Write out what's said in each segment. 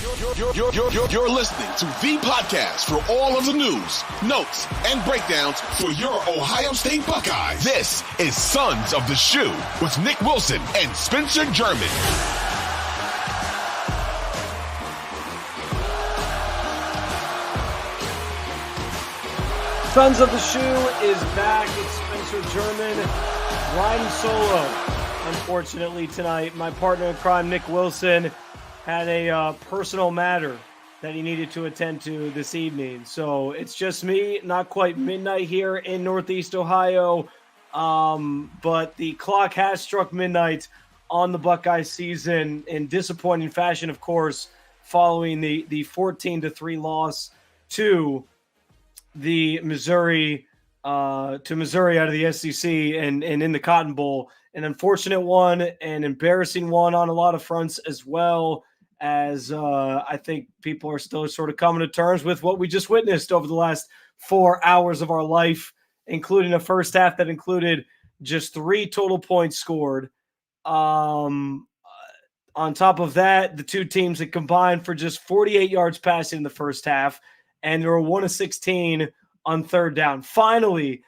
You're listening to the podcast for all of the news, notes, and breakdowns for your Ohio State Buckeyes. This is Sons of the Shoe with Nick Wilson and Spencer German. Sons of the Shoe is back. It's Spencer German riding solo. Unfortunately tonight, my partner in crime, Nick Wilson, had a personal matter that he needed to attend to this evening. So it's just me, not quite midnight here in Northeast Ohio, but the clock has struck midnight on the Buckeye season in disappointing fashion, of course, following the 14-3 loss to the Missouri out of the SEC and in the Cotton Bowl. An unfortunate one, an embarrassing one on a lot of fronts, as well as I think people are still sort of coming to terms with what we just witnessed over the last 4 hours of our life, including a first half that included just 3 total points scored. On top of that, the two teams had combined for just 48 yards passing in the first half, and they were 1 of 16 on third down. Finally,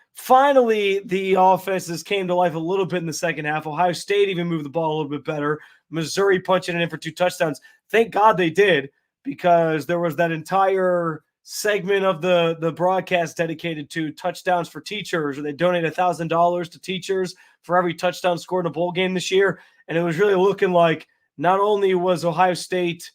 the offenses came to life a little bit in the second half. Ohio State even moved the ball a little bit better. Missouri punching it in for 2 touchdowns. Thank God they did, because there was that entire segment of the broadcast dedicated to touchdowns for teachers, where they donated $1,000 to teachers for every touchdown scored in a bowl game this year. And it was really looking like not only was Ohio State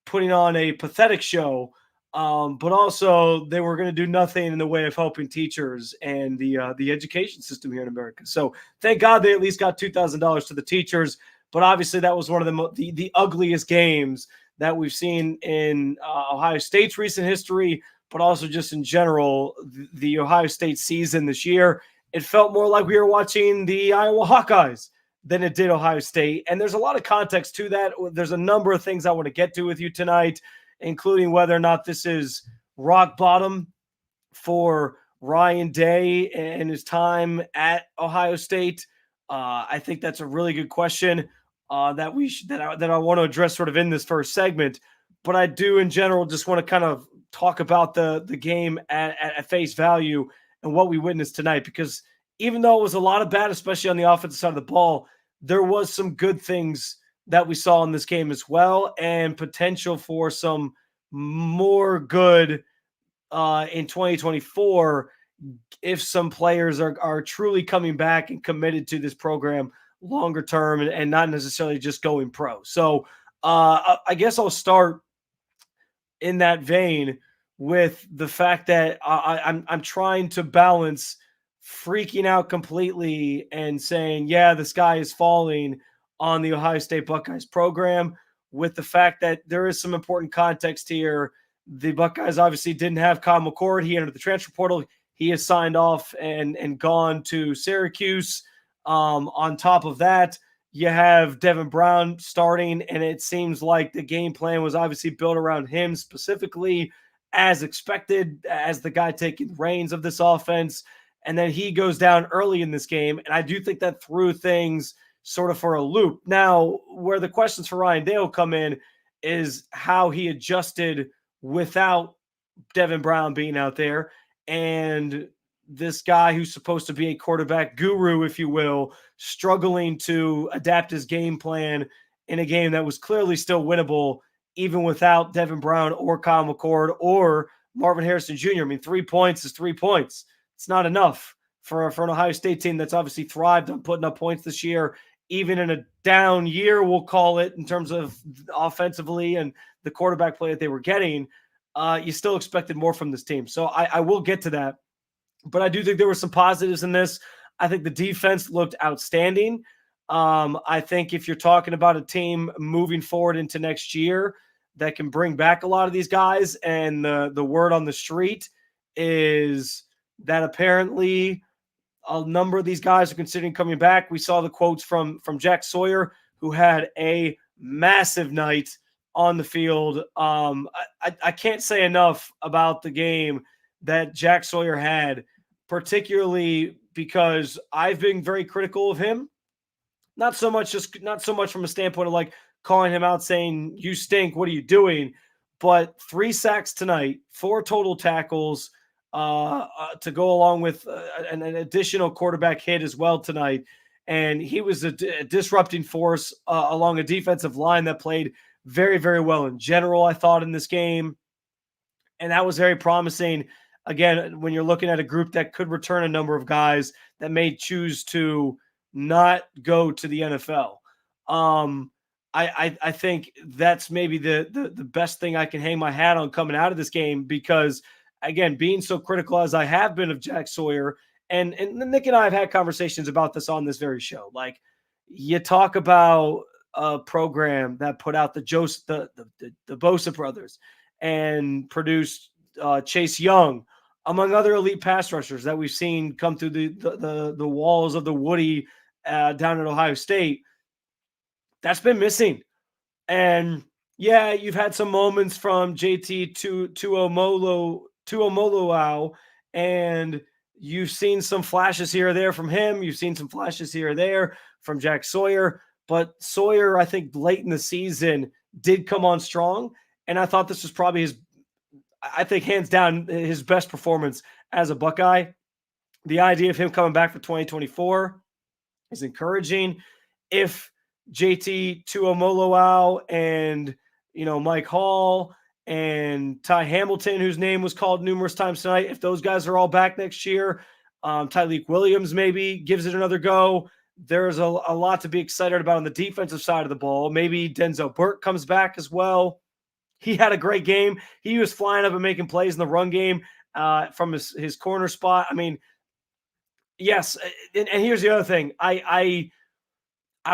putting on a pathetic show, but also they were going to do nothing in the way of helping teachers and the education system here in America. So thank God they at least got $2,000 to the teachers. But obviously that was one of the ugliest games that we've seen in Ohio State's recent history, but also just in general, the Ohio State season this year. It felt more like we were watching the Iowa Hawkeyes than it did Ohio State. And there's a lot of context to that. There's a number of things I want to get to with you tonight, including whether or not this is rock bottom for Ryan Day and his time at Ohio State. I think that's a really good question that I want to address sort of in this first segment. But I do, in general, just want to kind of talk about the game at face value and what we witnessed tonight, because even though it was a lot of bad, especially on the offensive side of the ball, there was some good things that we saw in this game as well, and potential for some more good in 2024 if some players are truly coming back and committed to this program longer term and not necessarily just going pro. So I guess I'll start in that vein with the fact that I'm trying to balance freaking out completely and saying, yeah, the sky is falling on the Ohio State Buckeyes program, with the fact that there is some important context here. The Buckeyes obviously didn't have Kyle McCord. He entered the transfer portal. He has signed off and gone to Syracuse. On top of that, you have Devin Brown starting, and it seems like the game plan was obviously built around him specifically, as expected, as the guy taking the reins of this offense. And then he goes down early in this game, and I do think that threw things sort of for a loop. Now, where the questions for Ryan Day will come in is how he adjusted without Devin Brown being out there, and this guy who's supposed to be a quarterback guru, if you will, struggling to adapt his game plan in a game that was clearly still winnable, even without Devin Brown or Kyle McCord or Marvin Harrison Jr. I mean, 3 points is 3 points. It's not enough for an Ohio State team that's obviously thrived on putting up points this year, even in a down year, we'll call it, in terms of offensively and the quarterback play that they were getting. You still expected more from this team. So I will get to that. But I do think there were some positives in this. I think the defense looked outstanding. I think if you're talking about a team moving forward into next year that can bring back a lot of these guys, and the word on the street is that apparently a number of these guys are considering coming back. We saw the quotes from Jack Sawyer, who had a massive night on the field. I can't say enough about the game that Jack Sawyer had, particularly because I've been very critical of him. Not so much from a standpoint of like calling him out saying, "You stink, what are you doing?" But 3 sacks tonight, 4 total tackles to go along with an additional quarterback hit as well tonight. And he was a disrupting force along a defensive line that played very, very well in general, I thought, in this game. And that was very promising. Again, when you're looking at a group that could return a number of guys that may choose to not go to the NFL. I think that's maybe the best thing I can hang my hat on coming out of this game, because again, being so critical as I have been of Jack Sawyer, and Nick and I have had conversations about this on this very show. Like, you talk about a program that put out the Bosa brothers and produced Chase Young, among other elite pass rushers that we've seen come through the walls of the Woody down at Ohio State. That's been missing. And yeah, you've had some moments from JT Tuomoloau, and you've seen some flashes here or there from him. You've seen some flashes here or there from Jack Sawyer. But Sawyer, I think late in the season, did come on strong. And I thought this was probably I think hands down, his best performance as a Buckeye. The idea of him coming back for 2024 is encouraging. If JT Tuomoloau and, Mike Hall and Ty Hamilton, whose name was called numerous times tonight, if those guys are all back next year, Tyleik Williams maybe gives it another go. There's a lot to be excited about on the defensive side of the ball. Maybe Denzel Burke comes back as well. He had a great game. He was flying up and making plays in the run game from his corner spot. I mean, yes. And here's the other thing. I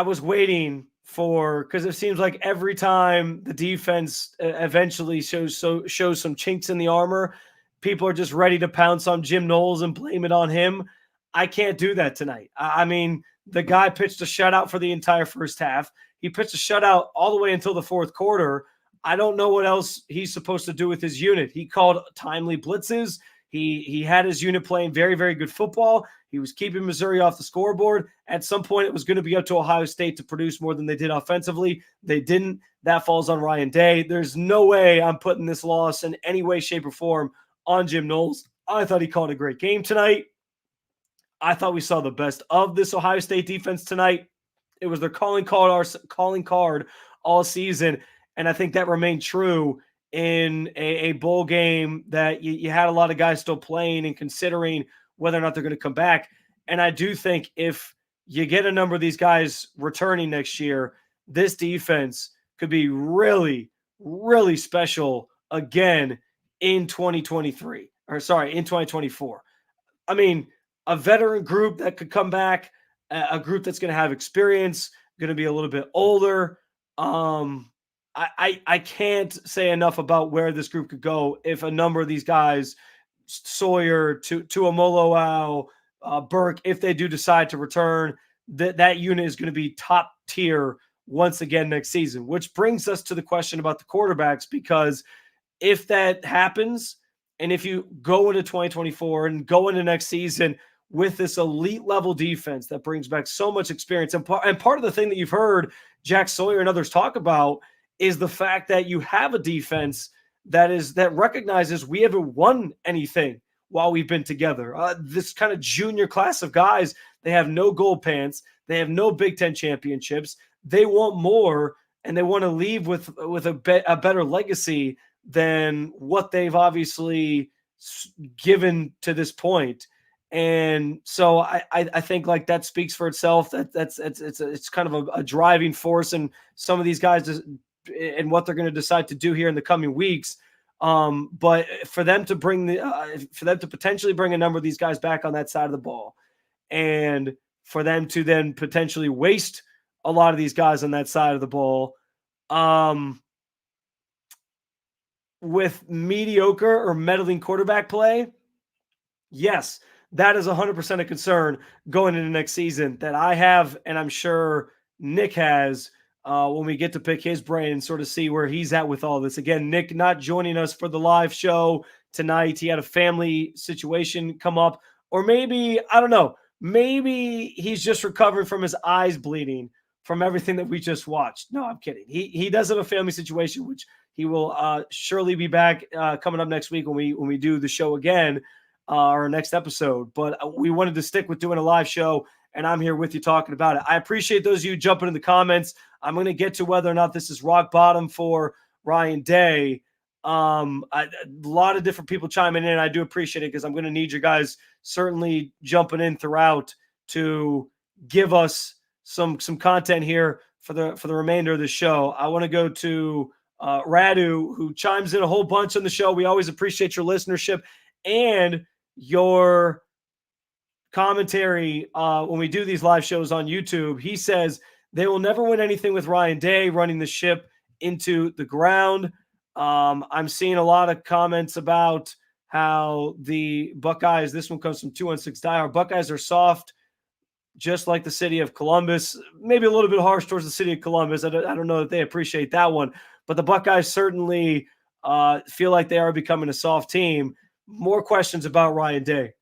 was waiting for, because it seems like every time the defense eventually shows some chinks in the armor, people are just ready to pounce on Jim Knowles and blame it on him. I can't do that tonight. I mean, the guy pitched a shutout for the entire first half. He pitched a shutout all the way until the fourth quarter. I don't know what else he's supposed to do with his unit. He called timely blitzes. He had his unit playing very, very good football. He was keeping Missouri off the scoreboard. At some point, it was going to be up to Ohio State to produce more than they did offensively. They didn't. That falls on Ryan Day. There's no way I'm putting this loss in any way, shape, or form on Jim Knowles. I thought he called a great game tonight. I thought we saw the best of this Ohio State defense tonight. It was their calling card all season. And I think that remained true in a bowl game that you had a lot of guys still playing and considering whether or not they're going to come back. And I do think if you get a number of these guys returning next year, this defense could be really, really special again in 2024. I mean, a veteran group that could come back, a group that's going to have experience, going to be a little bit older. I can't say enough about where this group could go if a number of these guys, Sawyer, Tuomoloau, Burke, if they do decide to return, that unit is going to be top tier once again next season, which brings us to the question about the quarterbacks, because if that happens, and if you go into 2024 and go into next season with this elite level defense that brings back so much experience, and part of the thing that you've heard Jack Sawyer and others talk about is the fact that you have a defense that recognizes we haven't won anything while we've been together. This kind of junior class of guys, they have no gold pants. They have no Big Ten championships. They want more, and they want to leave with a better legacy than what they've obviously given to this point. And so I think like that speaks for itself. It's kind of a driving force in some of these guys and what they're going to decide to do here in the coming weeks. But for them to potentially bring a number of these guys back on that side of the ball, and for them to then potentially waste a lot of these guys on that side of the ball, with mediocre or meddling quarterback play, yes, that is 100% a concern going into next season that I have, and I'm sure Nick has, when we get to pick his brain and sort of see where he's at with all this. Again, Nick not joining us for the live show tonight. He had a family situation come up, or maybe, I don't know, maybe he's just recovering from his eyes bleeding from everything that we just watched. No, I'm kidding. He does have a family situation, which he will surely be back coming up next week when we do the show again, our next episode. But we wanted to stick with doing a live show, and I'm here with you talking about it. I appreciate those of you jumping in the comments. I'm going to get to whether or not this is rock bottom for Ryan Day. A lot of different people chiming in. I do appreciate it because I'm going to need you guys certainly jumping in throughout to give us some content here for the remainder of the show. I want to go to Radu, who chimes in a whole bunch on the show. We always appreciate your listenership and your commentary when we do these live shows on YouTube. He says they will never win anything with Ryan Day running the ship into the ground. I'm seeing a lot of comments about how the Buckeyes, this one comes from 216 Die Hard, Buckeyes are soft, just like the city of Columbus. Maybe a little bit harsh towards the city of Columbus. I don't know that they appreciate that one, but the Buckeyes certainly feel like they are becoming a soft team. More questions about Ryan Day.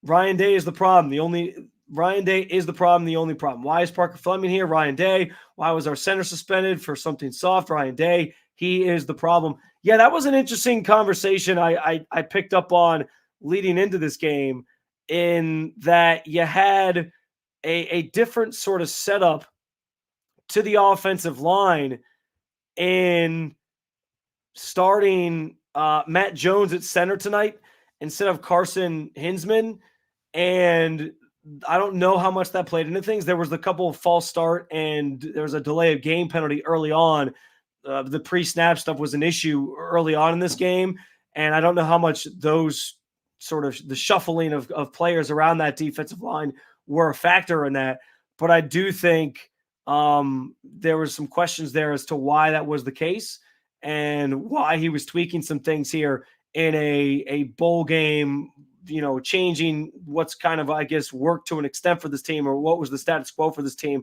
Ryan Day is the problem. The only problem. Why is Parker Fleming here? Ryan Day. Why was our center suspended for something soft? Ryan Day. He is the problem. Yeah, that was an interesting conversation I picked up on leading into this game, in that you had a different sort of setup to the offensive line in starting Matt Jones at center tonight instead of Carson Hinsman. And I don't know how much that played into things. There was a couple of false start and there was a delay of game penalty early on. The pre-snap stuff was an issue early on in this game. And I don't know how much those sort of the shuffling of players around that defensive line were a factor in that. But I do think there was some questions there as to why that was the case and why he was tweaking some things here in a bowl game, changing what's kind of, I guess, worked to an extent for this team, or what was the status quo for this team.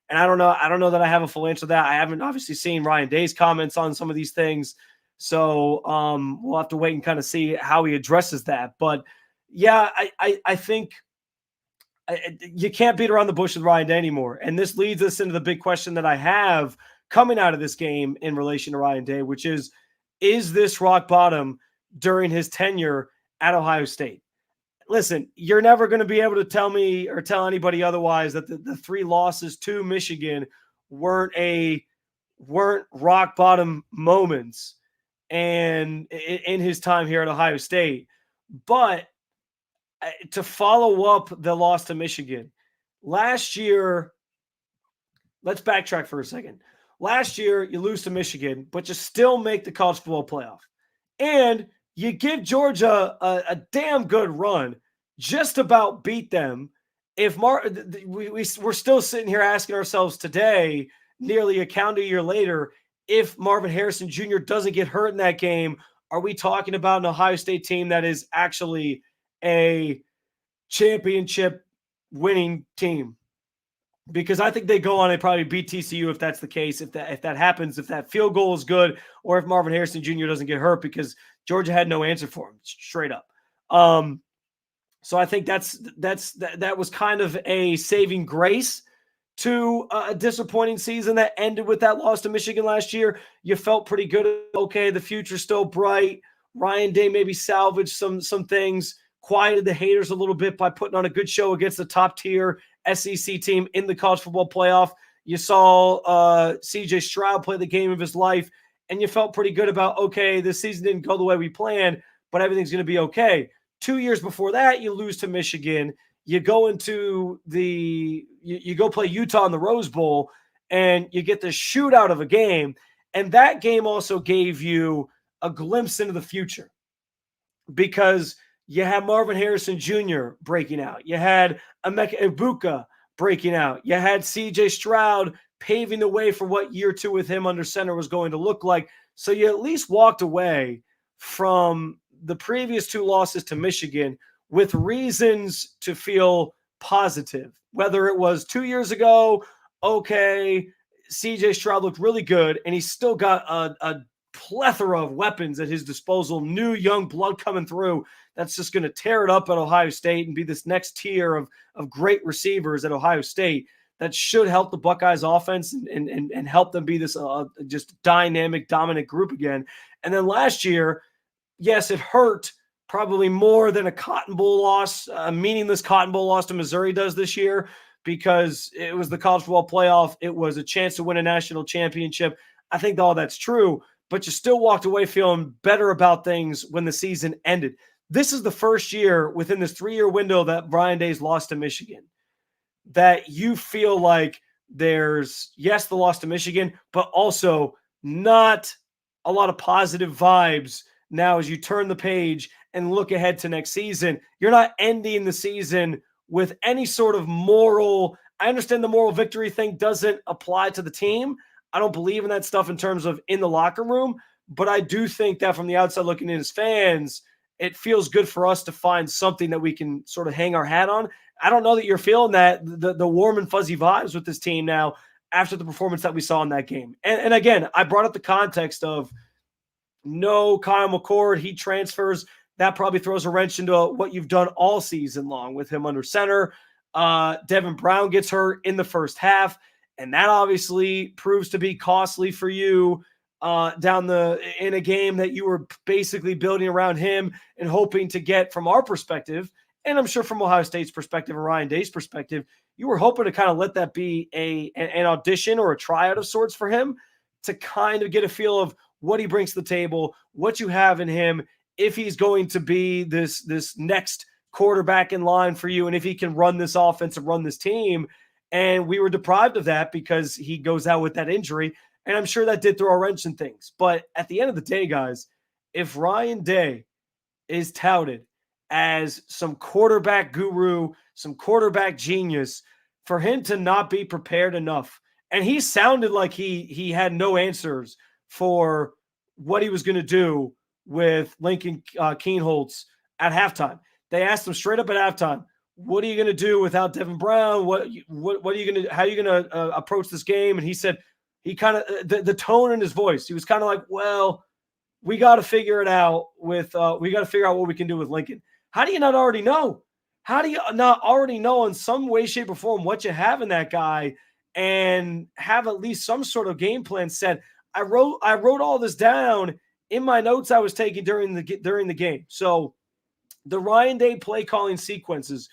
And I don't know that I have a full answer to that. I haven't obviously seen Ryan Day's comments on some of these things. So we'll have to wait and kind of see how he addresses that. But yeah, I think you can't beat around the bush with Ryan Day anymore. And this leads us into the big question that I have coming out of this game in relation to Ryan Day, which is this rock bottom during his tenure at Ohio State? Listen, you're never going to be able to tell me or tell anybody otherwise that the three losses to Michigan weren't rock bottom moments and in his time here at Ohio State. But to follow up the loss to Michigan last year, let's backtrack for a second. Last year, you lose to Michigan, but you still make the college football playoff. And you give Georgia a damn good run, just about beat them. If we're still sitting here asking ourselves today, nearly a calendar year later, if Marvin Harrison Jr. doesn't get hurt in that game, are we talking about an Ohio State team that is actually a championship winning team? Because I think they go on and probably beat TCU if that's the case, if that happens, if that field goal is good, or if Marvin Harrison Jr. doesn't get hurt, because Georgia had no answer for him, straight up. So I think that was kind of a saving grace to a disappointing season that ended with that loss to Michigan last year. You felt pretty good. Okay, the future's still bright. Ryan Day maybe salvaged some things, quieted the haters a little bit by putting on a good show against the top tier SEC team in the college football playoff. You saw CJ Stroud play the game of his life, and you felt pretty good about, okay, this season didn't go the way we planned, but everything's going to be okay. 2 years before that, you lose to Michigan. You go into you go play Utah in the Rose Bowl, and you get the shootout of a game. And that game also gave you a glimpse into the future, because you had Marvin Harrison Jr. breaking out. You had Emeka Egbuka breaking out. You had CJ Stroud paving the way for what year two with him under center was going to look like. So you at least walked away from the previous two losses to Michigan with reasons to feel positive. Whether it was 2 years ago, okay, CJ Stroud looked really good, and he's still got a plethora of weapons at his disposal, new young blood coming through that's just going to tear it up at Ohio State and be this next tier of great receivers at Ohio State. that should help the Buckeyes offense and help them be this just dynamic, dominant group again. And then last year, yes, it hurt probably more than a Cotton Bowl loss, a meaningless Cotton Bowl loss to Missouri does this year, because it was the college football playoff. It was a chance to win a national championship. I think all that's true, but you still walked away feeling better about things when the season ended. This is the first year within this 3-year window that Ryan Day's lost to Michigan that you feel like there's, yes, the loss to Michigan, but also not a lot of positive vibes now as you turn the page and look ahead to next season. You're not ending the season with any sort of moral. I understand the moral victory thing doesn't apply to the team. I don't believe in that stuff in terms of in the locker room, but I do think that from the outside looking in as fans, it feels good for us to find something that we can sort of hang our hat on. I don't know that you're feeling that, the warm and fuzzy vibes with this team now after the performance that we saw in that game. And again, I brought up the context of no Kyle McCord, he transfers. That probably throws a wrench into what you've done all season long with him under center. Devin Brown gets hurt in the first half, and that obviously proves to be costly for you in a game that you were basically building around him and hoping to get, from our perspective, and I'm sure from Ohio State's perspective and Ryan Day's perspective, you were hoping to kind of let that be an audition or a tryout of sorts for him to kind of get a feel of what he brings to the table, what you have in him, if he's going to be this next quarterback in line for you, and if he can run this offense and run this team. And we were deprived of that because he goes out with that injury. And I'm sure that did throw a wrench in things. But at the end of the day, guys, if Ryan Day is touted as some quarterback guru, some quarterback genius, for him to not be prepared enough, and he sounded like he had no answers for what he was going to do with Lincoln Kienholz at halftime. They asked him straight up at halftime, what are you going to do without Devin Brown? What are you going to, how are you going to approach this game? And he said, he kind of, the tone in his voice, he was kind of like, well, we got to figure it out with, we got to figure out what we can do with Lincoln. How do you not already know? How do you not already know in some way, shape, or form what you have in that guy and have at least some sort of game plan set? I wrote all this down in my notes I was taking during the game. So the Ryan Day play calling sequences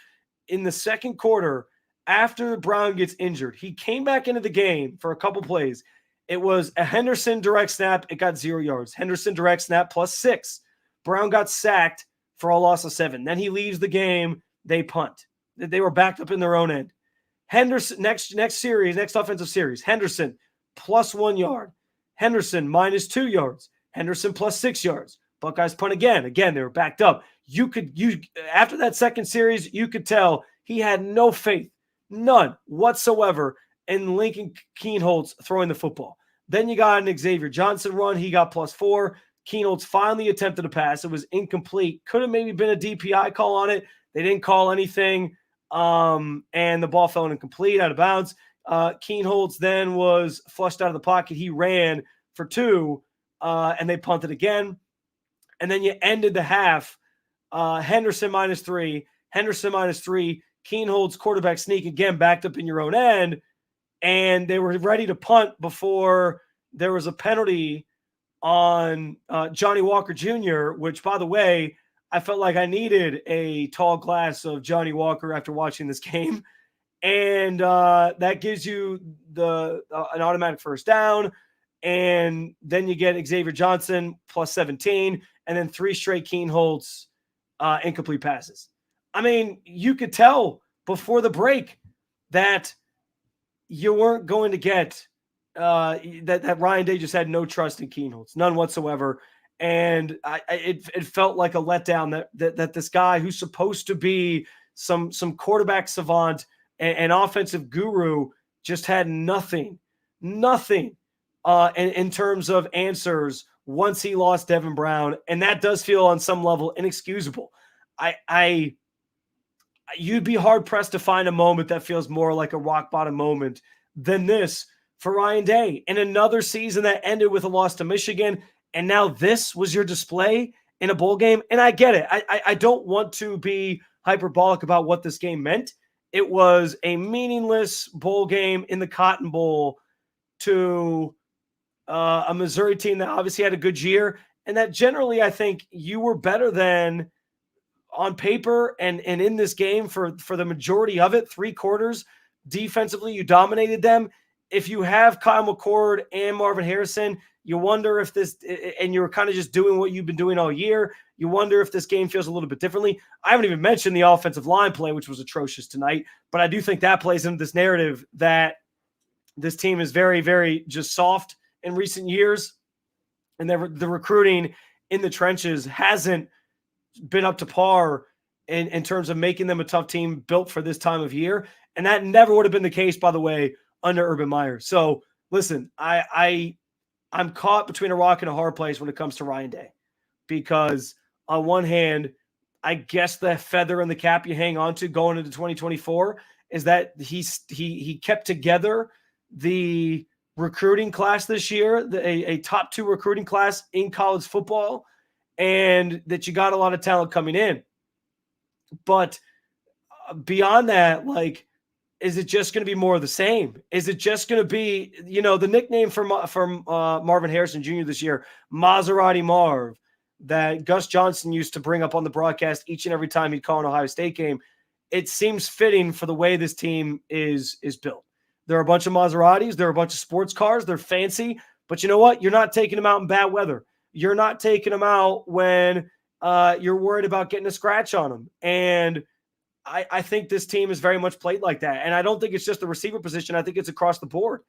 in the second quarter after Brown gets injured, he came back into the game for a couple plays. It was a Henderson direct snap. It got 0 yards. Henderson direct snap +6. Brown got sacked for a loss of 7. Then he leaves the game. They punt. They were backed up in their own end. Henderson, next offensive series, Henderson +1 yard. Henderson -2 yards. Henderson +6 yards. Buckeyes punt again. Again, they were backed up. After that second series, you could tell he had no faith, none whatsoever, in Lincoln Kienholz throwing the football. Then you got an Xavier Johnson run. He got +4. Kienholz finally attempted a pass. It was incomplete. Could have maybe been a DPI call on it. They didn't call anything, and the ball fell incomplete, out of bounds. Kienholz then was flushed out of the pocket. He ran for 2, and they punted again. And then you ended the half, Henderson -3, Henderson -3, Kienholz quarterback sneak again, backed up in your own end, and they were ready to punt before there was a penalty on Johnny Walker Jr., which, by the way, I felt like I needed a tall glass of Johnny Walker after watching this game. And that gives you an automatic first down. And then you get Xavier Johnson +17, and then 3 straight Kienholz incomplete passes. I mean, you could tell before the break that you weren't going to get that Ryan Day just had no trust in Kienholz, none whatsoever. And it felt like a letdown that this guy who's supposed to be some quarterback savant and offensive guru just had nothing in terms of answers once he lost Devin Brown. And that does feel on some level inexcusable. You'd be hard pressed to find a moment that feels more like a rock bottom moment than this for Ryan Day, in another season that ended with a loss to Michigan. And now this was your display in a bowl game. And I get it. I don't want to be hyperbolic about what this game meant. it was a meaningless bowl game in the Cotton Bowl to a Missouri team that obviously had a good year, and that generally I think you were better than on paper and in this game for the majority of it, 3 quarters. Defensively, you dominated them. If you have Kyle McCord and Marvin Harrison, you wonder if this, and you're kind of just doing what you've been doing all year, you wonder if this game feels a little bit differently. I haven't even mentioned the offensive line play, which was atrocious tonight, but I do think that plays into this narrative that this team is very, very just soft in recent years, and the recruiting in the trenches hasn't been up to par in terms of making them a tough team built for this time of year. And that never would have been the case, by the way, under Urban Meyer. So listen, I'm caught between a rock and a hard place when it comes to Ryan Day, because on one hand, I guess the feather in the cap you hang on to going into 2024 is that he kept together the recruiting class this year, a top 2 recruiting class in college football, and that you got a lot of talent coming in. But beyond that, like, is it just going to be more of the same? Is it just going to be, the nickname from Marvin Harrison Jr. this year, Maserati Marv, that Gus Johnson used to bring up on the broadcast each and every time he'd call an Ohio State game? It seems fitting for the way this team is built. There are a bunch of Maseratis. There are a bunch of sports cars. They're fancy. But you know what? You're not taking them out in bad weather. You're not taking them out when you're worried about getting a scratch on them. And I think this team is very much played like that. And I don't think it's just the receiver position. I think it's across the board.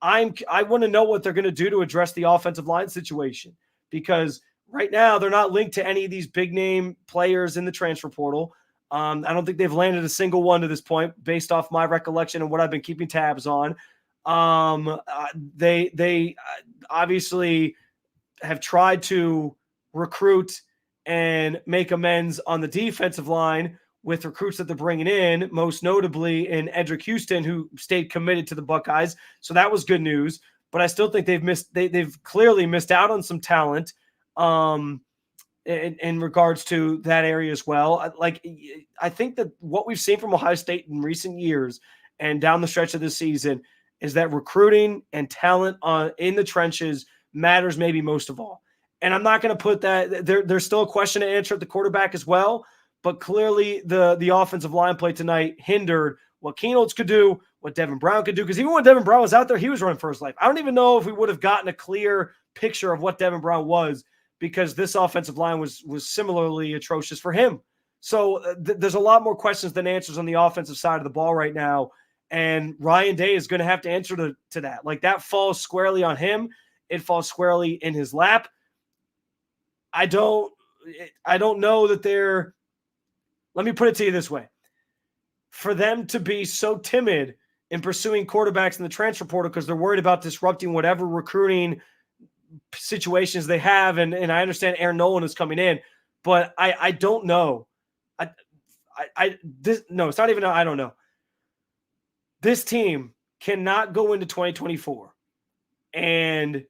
I want to know what they're going to do to address the offensive line situation, because right now they're not linked to any of these big name players in the transfer portal. I don't think they've landed a single one to this point based off my recollection and what I've been keeping tabs on. They obviously have tried to recruit and make amends on the defensive line with recruits that they're bringing in, most notably in Edric Houston, who stayed committed to the Buckeyes. So that was good news, but I still think they've clearly missed out on some talent in regards to that area as well. I think that what we've seen from Ohio State in recent years and down the stretch of this season is that recruiting and talent in the trenches matters maybe most of all. And I'm not going to put that there's still a question to answer at the quarterback as well, but clearly the offensive line play tonight hindered what Keenholz could do, what Devin Brown could do, because even when Devin Brown was out there, he was running for his life. I don't even know if we would have gotten a clear picture of what Devin Brown was, because this offensive line was similarly atrocious for him. So there's a lot more questions than answers on the offensive side of the ball right now, and Ryan Day is going to have to answer to that. Like, that falls squarely on him. It falls squarely in his lap. I don't know that they're – let me put it to you this way. For them to be so timid in pursuing quarterbacks in the transfer portal because they're worried about disrupting whatever recruiting situations they have, and I understand Aaron Nolan is coming in, but I don't know. It's not even I don't know. This team cannot go into 2024 and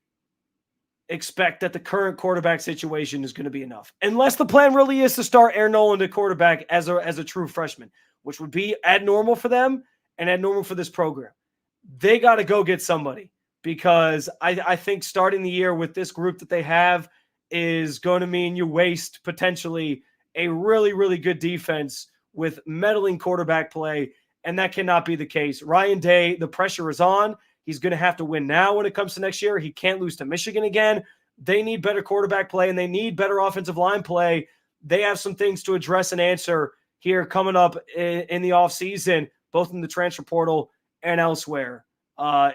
expect that the current quarterback situation is going to be enough, unless the plan really is to start Aaron Nolan to quarterback as a true freshman, which would be abnormal for them and abnormal for this program. They got to go get somebody, because I think starting the year with this group that they have is going to mean you waste potentially a really, really good defense with meddling quarterback play, and that cannot be the case. Ryan Day, the pressure is on. He's going to have to win now when it comes to next year. He can't lose to Michigan again. They need better quarterback play, and they need better offensive line play. They have some things to address and answer here coming up in the offseason, both in the transfer portal and elsewhere,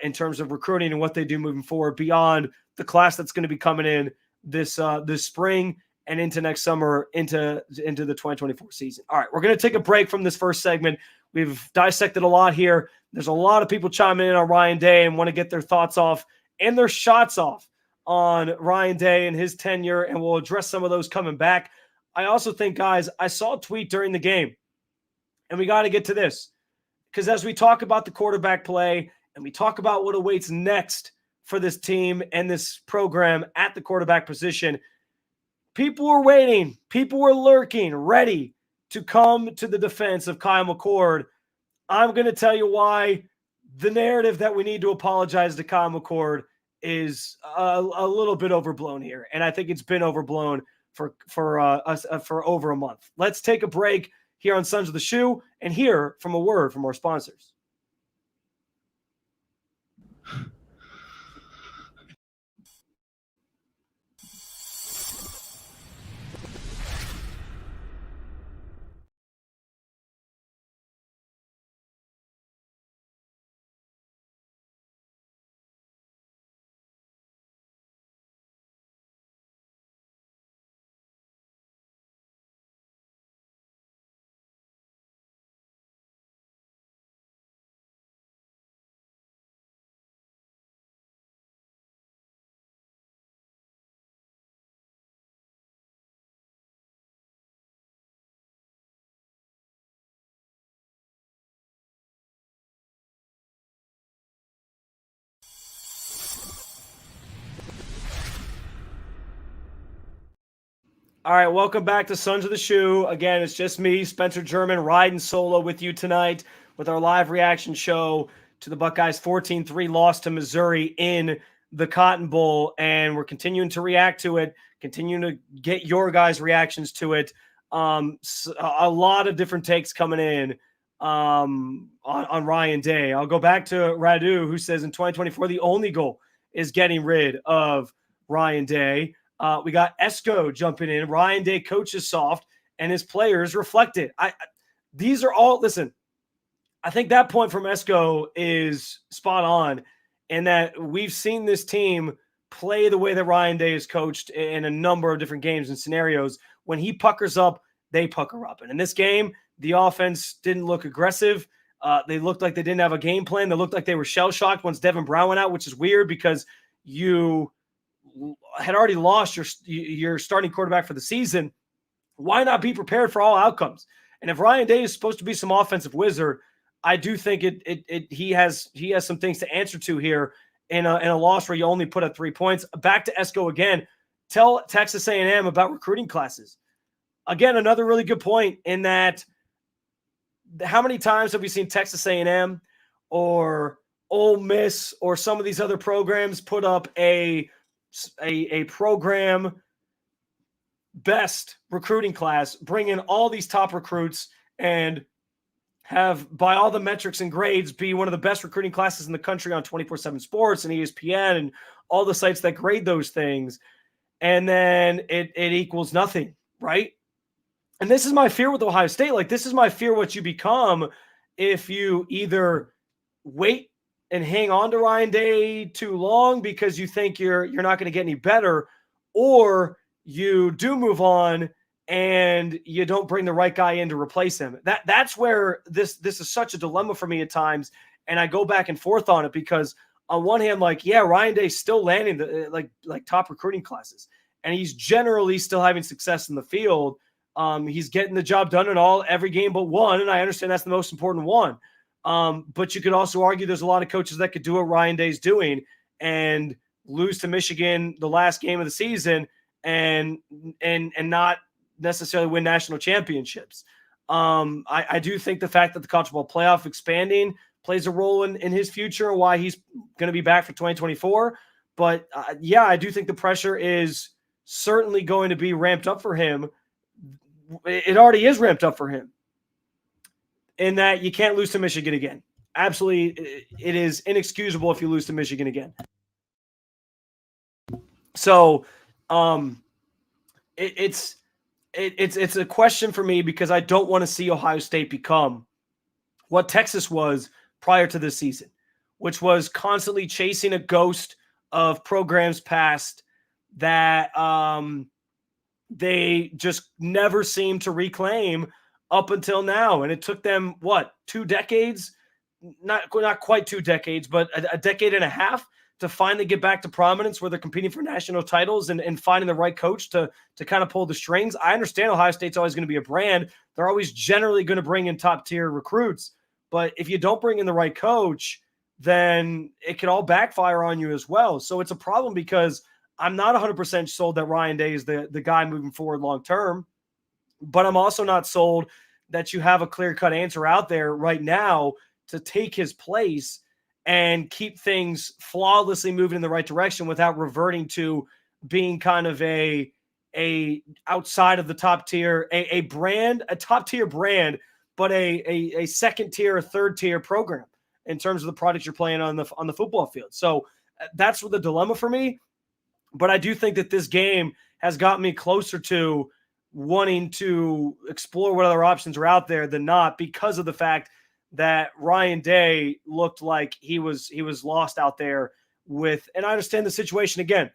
in terms of recruiting and what they do moving forward beyond the class that's going to be coming in this spring and into next summer, into the 2024 season. All right, we're going to take a break from this first segment. We've dissected a lot here. There's a lot of people chiming in on Ryan Day and want to get their thoughts off and their shots off on Ryan Day and his tenure, and we'll address some of those coming back. I also think, guys, I saw a tweet during the game, and we got to get to this, because as we talk about the quarterback play and we talk about what awaits next for this team and this program at the quarterback position, people were waiting. People were lurking, ready to come to the defense of Kyle McCord I'm going to tell you why the narrative that we need to apologize to Kyle McCord is a little bit overblown here. And I think it's been overblown for over a month. Let's take a break here on Sons of the Shoe and hear from a word from our sponsors. All right, welcome back to Sons of the Shoe. Again, it's just me, Spencer German, riding solo with you tonight with our live reaction show to the Buckeyes 14-3 loss to Missouri in the Cotton Bowl. And we're continuing to react to it, continuing to get your guys' reactions to it. A lot of different takes coming in on Ryan Day. I'll go back to Radu, who says in 2024, the only goal is getting rid of Ryan Day. We got Esco jumping in. Ryan Day coaches soft, and his players reflect it. These are all, listen, I think that point from Esco is spot on in that we've seen this team play the way that Ryan Day is coached in a number of different games and scenarios. When he puckers up, they pucker up. And in this game, the offense didn't look aggressive. They looked like they didn't have a game plan. They looked like they were shell-shocked once Devin Brown went out, which is weird because you had already lost your starting quarterback for the season. Why not be prepared for all outcomes? And if Ryan Day is supposed to be some offensive wizard, I do think he has some things to answer to here in a loss where you only put up 3 points. Back to Esco again. Tell Texas A&M about recruiting classes. Again, another really good point in that how many times have we seen Texas A&M or Ole Miss or some of these other programs put up a program best recruiting class, bring in all these top recruits and have, by all the metrics and grades, be one of the best recruiting classes in the country on 24/7 Sports and ESPN and all the sites that grade those things. And then it equals nothing, right? And this is my fear with Ohio State. Like, this is my fear what you become if you either wait and hang on to Ryan Day too long because you think you're not going to get any better, or you do move on and you don't bring the right guy in to replace him. That's where this is such a dilemma for me at times, and I go back and forth on it because on one hand, like, yeah, Ryan Day's still landing the like top recruiting classes, and he's generally still having success in the field. He's getting the job done in every game but one, and I understand that's the most important one. But you could also argue there's a lot of coaches that could do what Ryan Day's doing and lose to Michigan the last game of the season and not necessarily win national championships. I do think the fact that the college football playoff expanding plays a role in his future and why he's going to be back for 2024. But yeah, I do think the pressure is certainly going to be ramped up for him. It already is ramped up for him in that you can't lose to Michigan again. Absolutely, it is inexcusable if you lose to Michigan again. So it's a question for me because I don't want to see Ohio State become what Texas was prior to this season, which was constantly chasing a ghost of programs past that they just never seemed to reclaim up until now. And it took them, 2 decades? Not quite 2 decades, but a decade and a half to finally get back to prominence where they're competing for national titles and finding the right coach to kind of pull the strings. I understand Ohio State's always going to be a brand. They're always generally going to bring in top-tier recruits. But if you don't bring in the right coach, then it could all backfire on you as well. So it's a problem because I'm not 100% sold that Ryan Day is the guy moving forward long-term. But I'm also not sold that you have a clear-cut answer out there right now to take his place and keep things flawlessly moving in the right direction without reverting to being kind of a outside of the top tier, a top tier brand, but a second tier, third tier program in terms of the product you're playing on the football field. So that's the dilemma for me. But I do think that this game has gotten me closer to wanting to explore what other options are out there than not, because of the fact that Ryan Day looked like he was lost out there with, and I understand the situation again.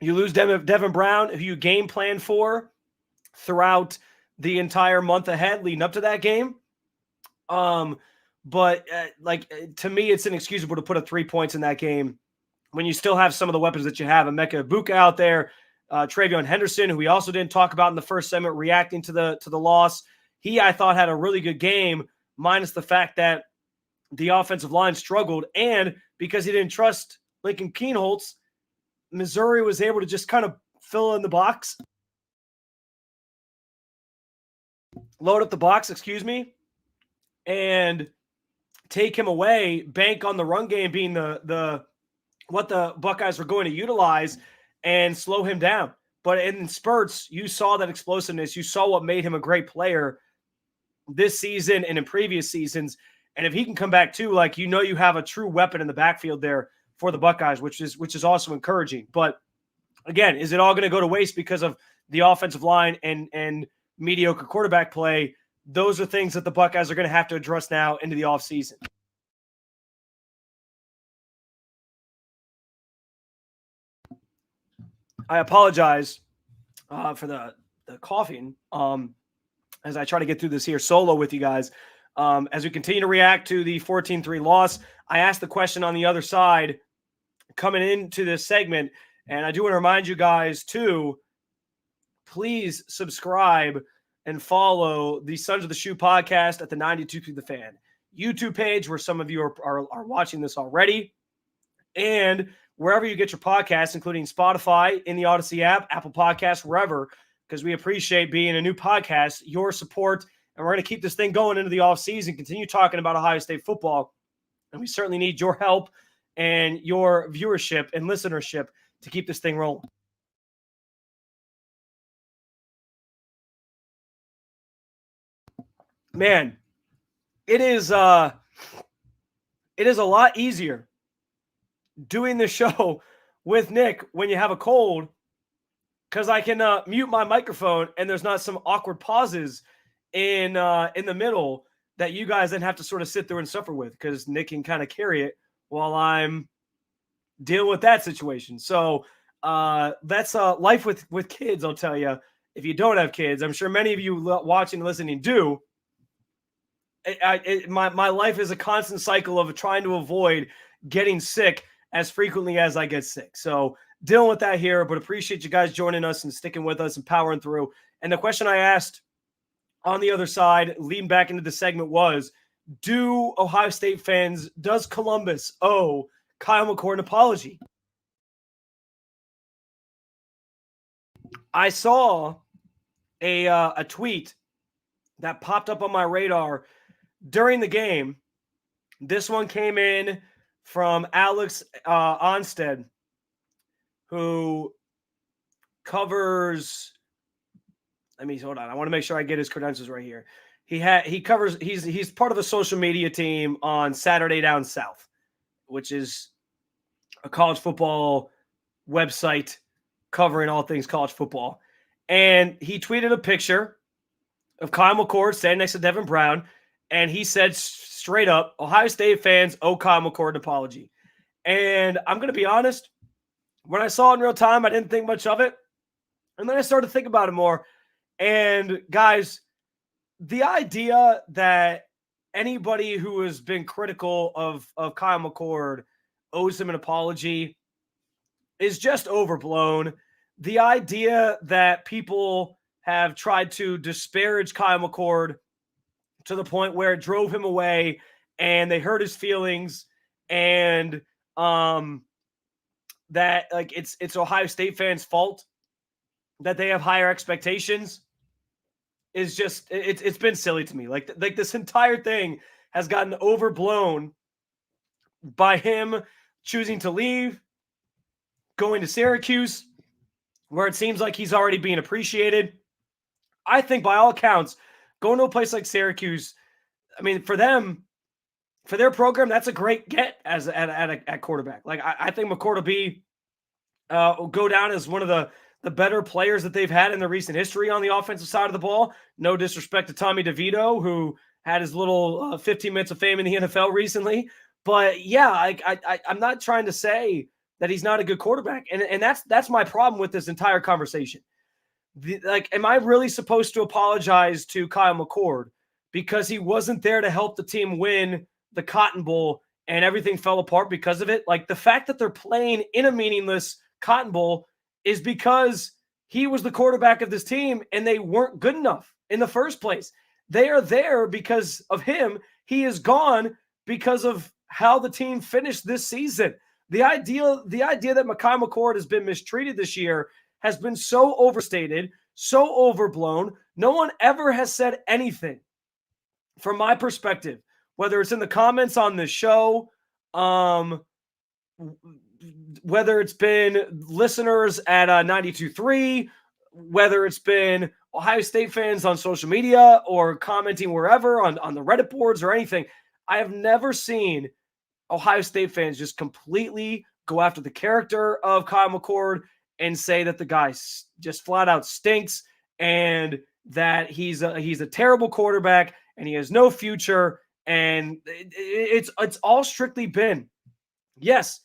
You lose Devin Brown, who you game plan for throughout the entire month ahead leading up to that game. But to me, it's inexcusable to put up 3 points in that game when you still have some of the weapons that you have. Emeka Egbuka out there, Travion Henderson, who we also didn't talk about in the first segment, reacting to the loss. He, I thought, had a really good game, minus the fact that the offensive line struggled. And because he didn't trust Lincoln Kienholz, Missouri was able to just kind of fill in the box. Load up the box, and take him away, bank on the run game being the what the Buckeyes were going to utilize, and slow him down. But in spurts, you saw that explosiveness. You saw what made him a great player this season and in previous seasons. And if he can come back too, you have a true weapon in the backfield there for the Buckeyes, which is also encouraging. But again, is it all going to go to waste because of the offensive line and mediocre quarterback play? Those are things that the Buckeyes are going to have to address now into the offseason. I apologize for the coughing as I try to get through this here solo with you guys. As we continue to react to the 14-3 loss, I asked the question on the other side coming into this segment, and I do want to remind you guys to please subscribe and follow the Sons of the Shoe podcast at the 92 to the Fan YouTube page, where some of you are watching this already, and wherever you get your podcasts, including Spotify, in the Odyssey app, Apple Podcasts, wherever, because we appreciate being a new podcast, your support, and we're going to keep this thing going into the offseason, continue talking about Ohio State football, and we certainly need your help and your viewership and listenership to keep this thing rolling. Man, it is a lot easier doing the show with Nick when you have a cold, because I can mute my microphone and there's not some awkward pauses in the middle that you guys then have to sort of sit through and suffer with, because Nick can kind of carry it while I'm dealing with that situation. So that's life with kids, I'll tell you. If you don't have kids, I'm sure many of you watching and listening do. My life is a constant cycle of trying to avoid getting sick as frequently as I get sick. So dealing with that here, but appreciate you guys joining us and sticking with us and powering through. And the question I asked on the other side, leading back into the segment, was, do Ohio State fans, does Columbus owe Kyle McCord an apology? I saw a tweet that popped up on my radar during the game. This one came in from Alex Onstead, who covers. Hold on. I want to make sure I get his credentials right here. He's part of a social media team on Saturday Down South, which is a college football website covering all things college football. And he tweeted a picture of Kyle McCord standing next to Devin Brown, and he said straight up, Ohio State fans owe Kyle McCord an apology. And I'm going to be honest, when I saw it in real time, I didn't think much of it. And then I started to think about it more. And guys, the idea that anybody who has been critical of Kyle McCord owes him an apology is just overblown. The idea that people have tried to disparage Kyle McCord to the point where it drove him away and they hurt his feelings, and that it's Ohio State fans' fault that they have higher expectations. is just it's been silly to me. Like this entire thing has gotten overblown by him choosing to leave, going to Syracuse, where it seems like he's already being appreciated. I think by all accounts, going to a place like Syracuse, I mean, for them, for their program, that's a great get as at quarterback. Like I think McCord will go down as one of the better players that they've had in the recent history on the offensive side of the ball. No disrespect to Tommy DeVito, who had his little 15 minutes of fame in the NFL recently. But yeah, I'm not trying to say that he's not a good quarterback. And that's my problem with this entire conversation. Am I really supposed to apologize to Kyle McCord because he wasn't there to help the team win the Cotton Bowl and everything fell apart because of it? Like, the fact that they're playing in a meaningless Cotton Bowl is because he was the quarterback of this team and they weren't good enough in the first place. They are there because of him. He is gone because of how the team finished this season. The idea that Mekhi McCord has been mistreated this year has been so overstated, so overblown. No one ever has said anything from my perspective, whether it's in the comments on the show, whether it's been listeners at 92.3, whether it's been Ohio State fans on social media or commenting wherever on the Reddit boards or anything. I have never seen Ohio State fans just completely go after the character of Kyle McCord and say that the guy just flat out stinks and that he's a terrible quarterback and he has no future. And it's all strictly been, yes,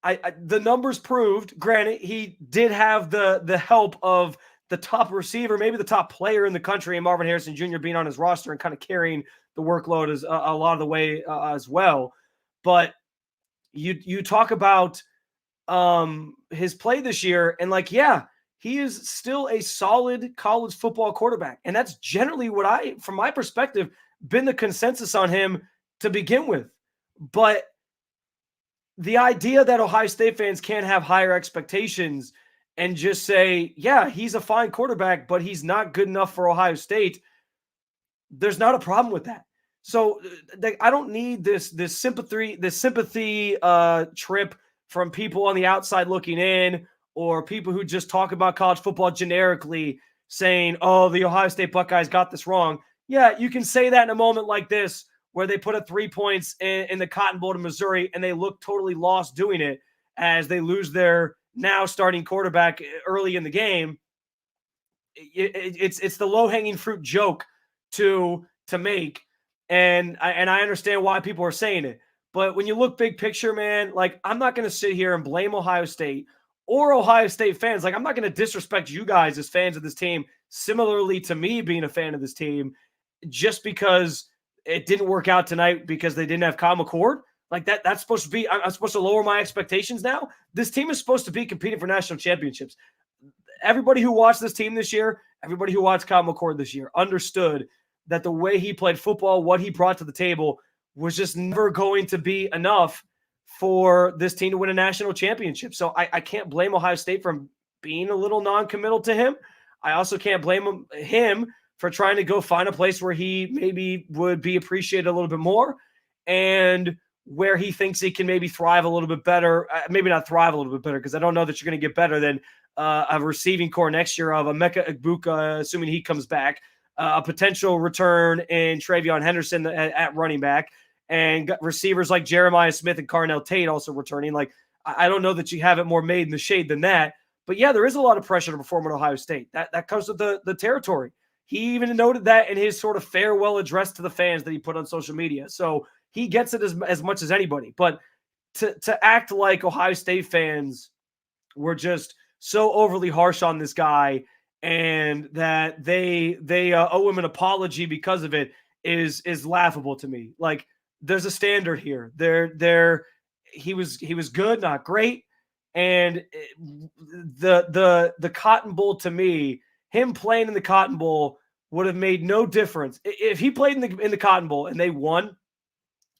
the numbers proved, granted, he did have the help of the top receiver, maybe the top player in the country, and Marvin Harrison Jr. being on his roster and kind of carrying the workload as a lot of the way as well. But you talk about his play this year, and he is still a solid college football quarterback. And that's generally what from my perspective, been the consensus on him to begin with. But the idea that Ohio State fans can't have higher expectations and just say, yeah, he's a fine quarterback, but he's not good enough for Ohio State, there's not a problem with that. So I don't need this sympathy trip from people on the outside looking in, or people who just talk about college football generically saying, oh, the Ohio State Buckeyes got this wrong. Yeah, you can say that in a moment like this, where they put up 3 points in the Cotton Bowl to Missouri, and they look totally lost doing it as they lose their now starting quarterback early in the game. It's the low-hanging fruit joke to make, and I understand why people are saying it. But when you look big picture, man, I'm not going to sit here and blame Ohio State or Ohio State fans. I'm not going to disrespect you guys as fans of this team, similarly to me being a fan of this team, just because it didn't work out tonight because they didn't have Kyle McCord. That's supposed to be, I'm supposed to lower my expectations now. This team is supposed to be competing for national championships. Everybody who watched this team this year, everybody who watched Kyle McCord this year understood that the way he played football, what he brought to the table, was just never going to be enough for this team to win a national championship. So I can't blame Ohio State for being a little non-committal to him. I also can't blame him for trying to go find a place where he maybe would be appreciated a little bit more and where he thinks he can maybe thrive a little bit better. Maybe not thrive a little bit better, because I don't know that you're going to get better than a receiving core next year of Emeka Egbuka, assuming he comes back, a potential return in Travion Henderson at running back, and got receivers like Jeremiah Smith and Carnell Tate also returning. I don't know that you have it more made in the shade than that. But yeah, there is a lot of pressure to perform at Ohio State. That comes with the territory. He even noted that in his sort of farewell address to the fans that he put on social media. So he gets it as much as anybody. But to act like Ohio State fans were just so overly harsh on this guy and that they owe him an apology because of it is laughable to me. There's a standard here. He was good, not great. And the Cotton Bowl, to me, him playing in the Cotton Bowl would have made no difference. If he played in the Cotton Bowl and they won,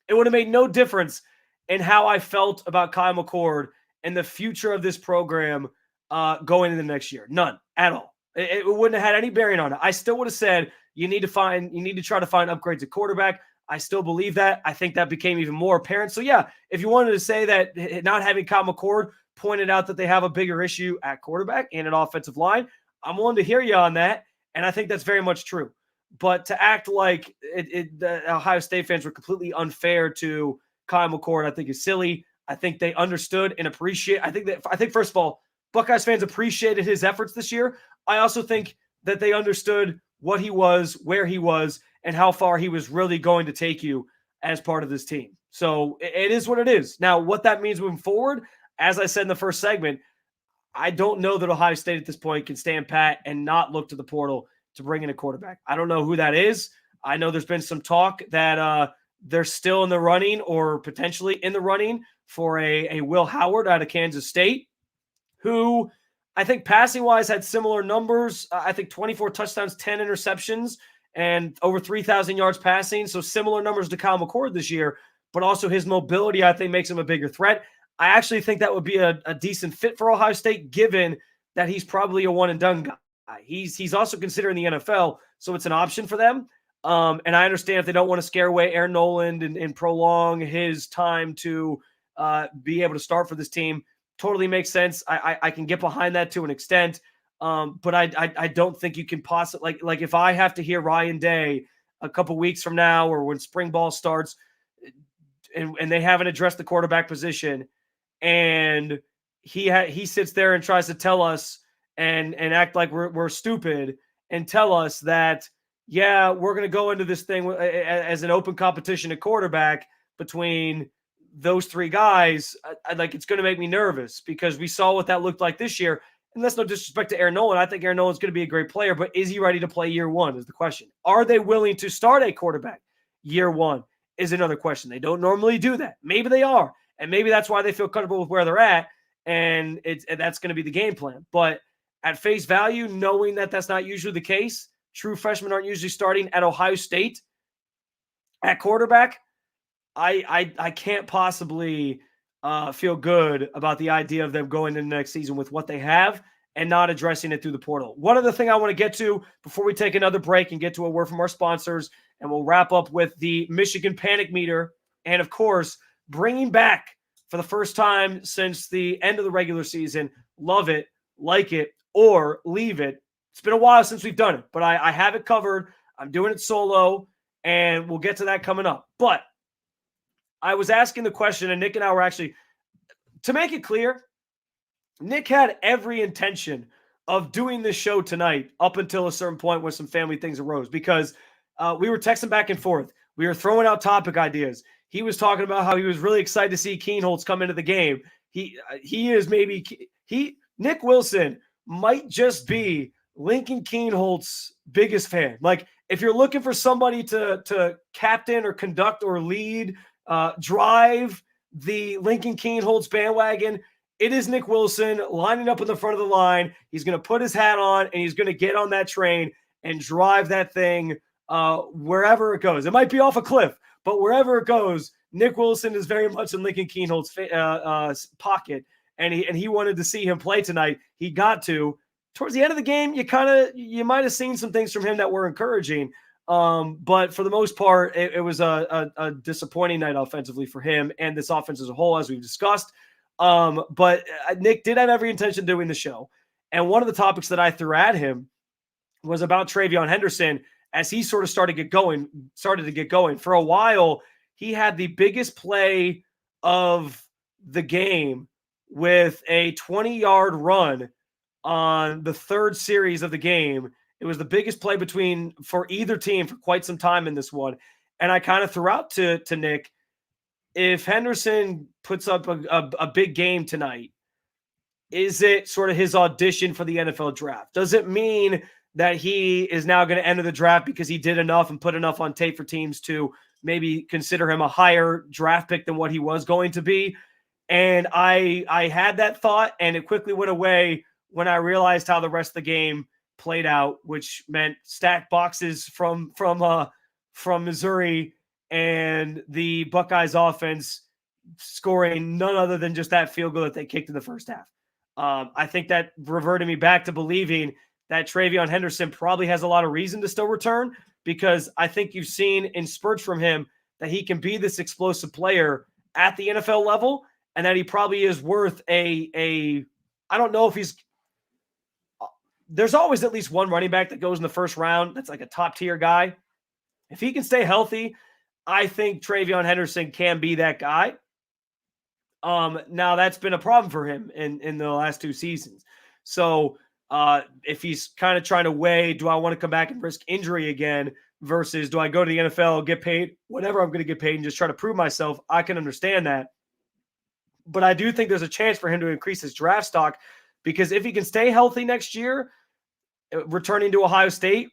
it would have made no difference in how I felt about Kyle McCord and the future of this program going into the next year. None at all. It wouldn't have had any bearing on it. I still would have said you need to try to find upgrades at quarterback. I still believe that. I think that became even more apparent. So yeah, if you wanted to say that not having Kyle McCord pointed out that they have a bigger issue at quarterback and at offensive line, I'm willing to hear you on that. And I think that's very much true. But to act like the Ohio State fans were completely unfair to Kyle McCord, I think is silly. I think they understood and appreciate. I think first of all, Buckeyes fans appreciated his efforts this year. I also think that they understood what he was, where he was, and how far he was really going to take you as part of this team. So it is what it is. Now, what that means moving forward, as I said in the first segment, I don't know that Ohio State at this point can stand pat and not look to the portal to bring in a quarterback. I don't know who that is. I know there's been some talk that they're still in the running or potentially in the running for a Will Howard out of Kansas State, who I think passing-wise had similar numbers. I think 24 touchdowns, 10 interceptions, and over 3,000 yards passing. So similar numbers to Kyle McCord this year, but also his mobility, I think, makes him a bigger threat. I actually think that would be a decent fit for Ohio State, given that he's probably a one-and-done guy. He's also considering the NFL, so it's an option for them. And I understand if they don't want to scare away Aaron Noland and prolong his time to be able to start for this team. Totally makes sense. I can get behind that to an extent. But I don't think you can possibly like if I have to hear Ryan Day a couple weeks from now or when spring ball starts and they haven't addressed the quarterback position and he sits there and tries to tell us and act like we're stupid and tell us that, yeah, we're going to go into this thing as an open competition at quarterback between those three guys. Like, it's going to make me nervous because we saw what that looked like this year. And that's no disrespect to Aaron Nolan. I think Aaron Nolan's going to be a great player, but is he ready to play year one is the question. Are they willing to start a quarterback year one is another question. They don't normally do that. Maybe they are. And maybe that's why they feel comfortable with where they're at. And that's going to be the game plan. But at face value, knowing that that's not usually the case, true freshmen aren't usually starting at Ohio State at quarterback. I can't possibly feel good about the idea of them going into the next season with what they have and not addressing it through the portal. One other thing I want to get to before we take another break and get to a word from our sponsors, and we'll wrap up with the Michigan Panic Meter and, of course, bringing back for the first time since the end of the regular season, love it, like it, or leave it. It's been a while since we've done it, but I have it covered. I'm doing it solo, and we'll get to that coming up. But I was asking the question, and Nick and I were actually, to make it clear, Nick had every intention of doing this show tonight up until a certain point when some family things arose, because we were texting back and forth. We were throwing out topic ideas. He was talking about how he was really excited to see Keenholz come into the game. Nick Wilson might just be Lincoln Keenholz's biggest fan. Like, if you're looking for somebody to captain or conduct or lead, drive the Lincoln Keenholz bandwagon, it is Nick Wilson lining up in the front of the line. He's going to put his hat on and he's going to get on that train and drive that thing wherever it goes. It might be off a cliff, but wherever it goes, Nick Wilson is very much in Lincoln Keenholz's pocket, and he wanted to see him play tonight. He got to. Towards the end of the game, you might have seen some things from him that were encouraging. But for the most part, it was a disappointing night offensively for him and this offense as a whole, as we've discussed. But Nick did have every intention of doing the show. And one of the topics that I threw at him was about TreVeyon Henderson as he sort of started to get going. For a while, he had the biggest play of the game with a 20-yard run on the third series of the game. It was the biggest play for either team for quite some time in this one. And I kind of threw out to Nick, if Henderson puts up a big game tonight, is it sort of his audition for the NFL draft? Does it mean that he is now going to enter the draft because he did enough and put enough on tape for teams to maybe consider him a higher draft pick than what he was going to be? And I had that thought, and it quickly went away when I realized how the rest of the game played out, which meant stacked boxes from Missouri and the Buckeyes offense scoring none other than just that field goal that they kicked in the first half. I think that reverted me back to believing that TreVeyon Henderson probably has a lot of reason to still return, because I think you've seen in spurts from him that he can be this explosive player at the NFL level, and that he probably is worth I don't know if he's – there's always at least one running back that goes in the first round that's like a top-tier guy. If he can stay healthy, I think TreVeyon Henderson can be that guy. Now that's been a problem for him in the last 2 seasons. So if he's kind of trying to weigh, do I want to come back and risk injury again versus do I go to the NFL, get paid whatever I'm going to get paid and just try to prove myself, I can understand that. But I do think there's a chance for him to increase his draft stock, because if he can stay healthy next year, returning to Ohio State,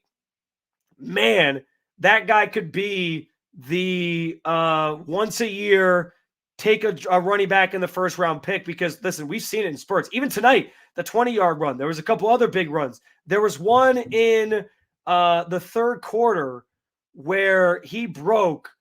man, that guy could be the once a year take a running back in the first round pick. Because listen, we've seen it in spurts. Even tonight, the 20-yard run, there was a couple other big runs. There was one in the third quarter where he broke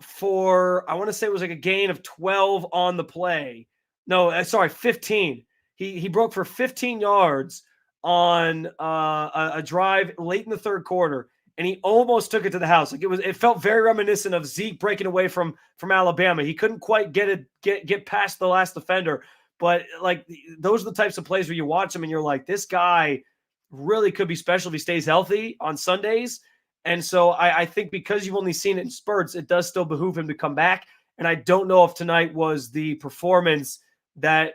for, I want to say it was like a gain of 12 on the play. No, sorry, 15. He broke for 15 yards on a drive late in the third quarter, and he almost took it to the house. Like it felt very reminiscent of Zeke breaking away from Alabama. He couldn't quite get past the last defender, but like those are the types of plays where you watch him and you're like, this guy really could be special if he stays healthy on Sundays. And so I think because you've only seen it in spurts, it does still behoove him to come back. And I don't know if tonight was the performance that